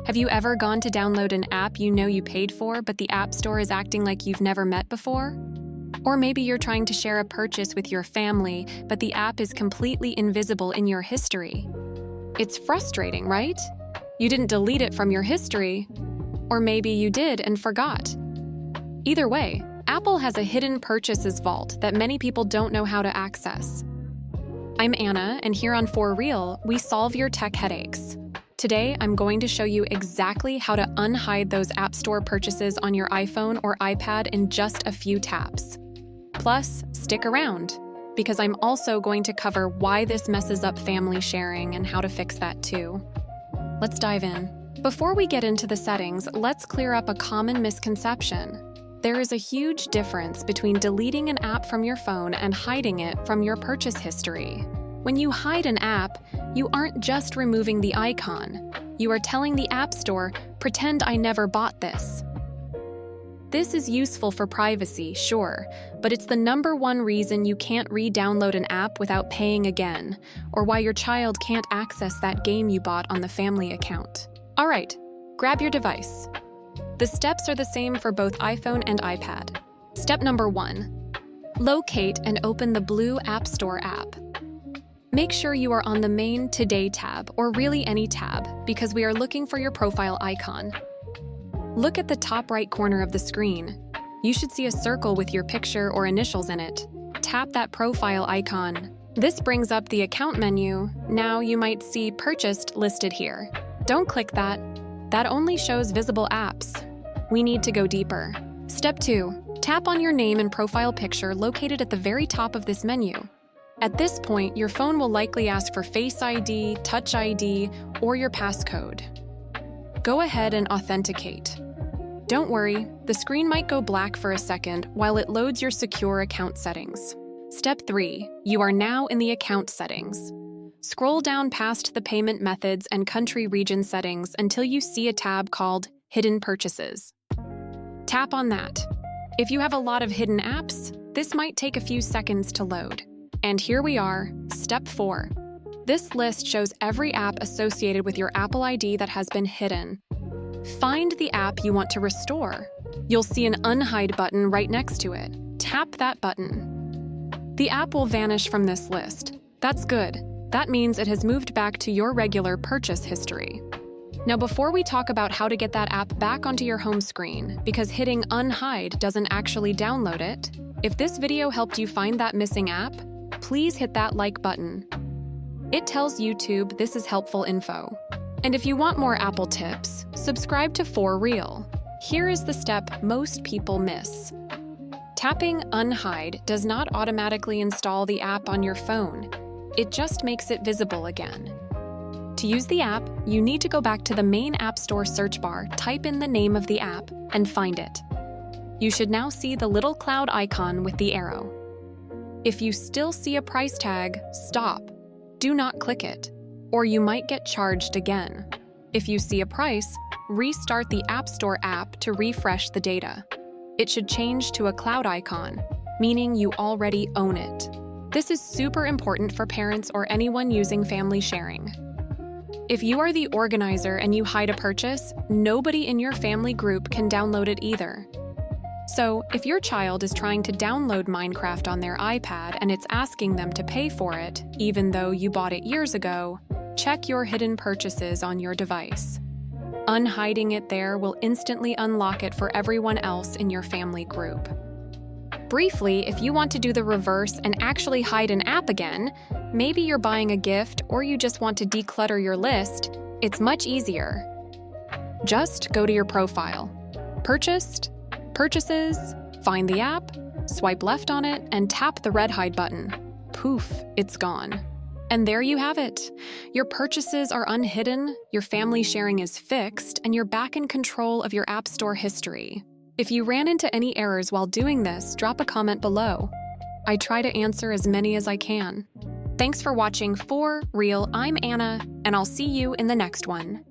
Have you ever gone to download an app you know you paid for, but the App Store is acting like you've never met before? Or maybe you're trying to share a purchase with your family, but the app is completely invisible in your history. It's frustrating, right? You didn't delete it from your history. Or maybe you did and forgot. Either way, Apple has a hidden purchases vault that many people don't know how to access. I'm Anna, and here on For Real, we solve your tech headaches. Today, I'm going to show you exactly how to unhide those App Store purchases on your iPhone or iPad in just a few taps. Plus, stick around, because I'm also going to cover why this messes up family sharing and how to fix that too. Let's dive in. Before we get into the settings, let's clear up a common misconception. There is a huge difference between deleting an app from your phone and hiding it from your purchase history. When you hide an app, you aren't just removing the icon. You are telling the App Store, "Pretend I never bought this." This is useful for privacy, sure, but it's the #1 reason you can't re-download an app without paying again, or why your child can't access that game you bought on the family account. All right, grab your device. The steps are the same for both iPhone and iPad. Step number 1. Locate and open the blue App Store app. Make sure you are on the main Today tab, or really any tab, because we are looking for your profile icon. Look at the top right corner of the screen. You should see a circle with your picture or initials in it. Tap that profile icon. This brings up the account menu. Now you might see Purchased listed here. Don't click that. That only shows visible apps. We need to go deeper. Step 2. Tap on your name and profile picture located at the very top of this menu. At this point, your phone will likely ask for Face ID, Touch ID, or your passcode. Go ahead and authenticate. Don't worry, the screen might go black for a second while it loads your secure account settings. Step 3. You are now in the account settings. Scroll down past the payment methods and country region settings until you see a tab called Hidden Purchases. Tap on that. If you have a lot of hidden apps, this might take a few seconds to load. And here we are, Step 4. This list shows every app associated with your Apple ID that has been hidden. Find the app you want to restore. You'll see an Unhide button right next to it. Tap that button. The app will vanish from this list. That's good. That means it has moved back to your regular purchase history. Now, before we talk about how to get that app back onto your home screen, because hitting Unhide doesn't actually download it, if this video helped you find that missing app, please hit that like button. It tells YouTube this is helpful info. And if you want more Apple tips, subscribe to For Real. Here is the step most people miss. Tapping Unhide does not automatically install the app on your phone. It just makes it visible again. To use the app, you need to go back to the main App Store search bar, type in the name of the app, and find it. You should now see the little cloud icon with the arrow. If you still see a price tag, stop. Do not click it, or you might get charged again. If you see a price, restart the App Store app to refresh the data. It should change to a cloud icon, meaning you already own it. This is super important for parents or anyone using family sharing. If you are the organizer and you hide a purchase, nobody in your family group can download it either. So, if your child is trying to download Minecraft on their iPad and it's asking them to pay for it, even though you bought it years ago, check your hidden purchases on your device. Unhiding it there will instantly unlock it for everyone else in your family group. Briefly, if you want to do the reverse and actually hide an app again, maybe you're buying a gift or you just want to declutter your list, it's much easier. Just go to your profile. Purchased, Purchases, find the app, swipe left on it, and tap the red hide button. Poof, it's gone. And there you have it. Your purchases are unhidden, your family sharing is fixed, and you're back in control of your App Store history. If you ran into any errors while doing this, drop a comment below. I try to answer as many as I can. Thanks for watching For Real. I'm Anna, and I'll see you in the next one.